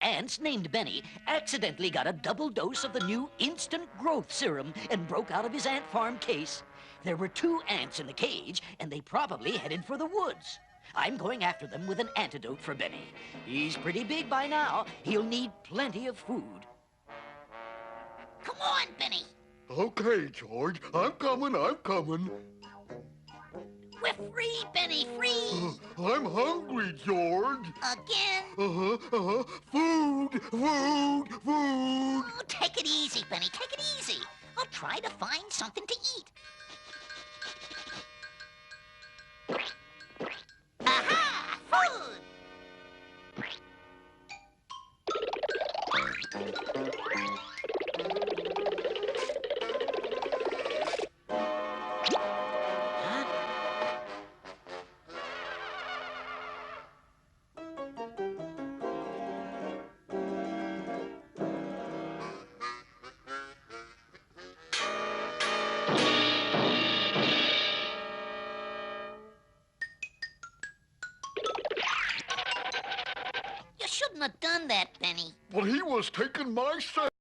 ants named Benny accidentally got a double dose of the new instant growth serum and broke out of his ant farm case. There were 2 ants in the cage, and they probably headed for the woods. I'm going after them with an antidote for Benny. He's pretty big by now. He'll need plenty of food. Come on, Benny. Okay, George. I'm coming. We're free, Benny, free. I'm hungry, George. Again? Food. Oh, take it easy, Benny, take it easy. I'll try to find something to eat. Aha! Food! You shouldn't have done that, Benny. Well, he was taking my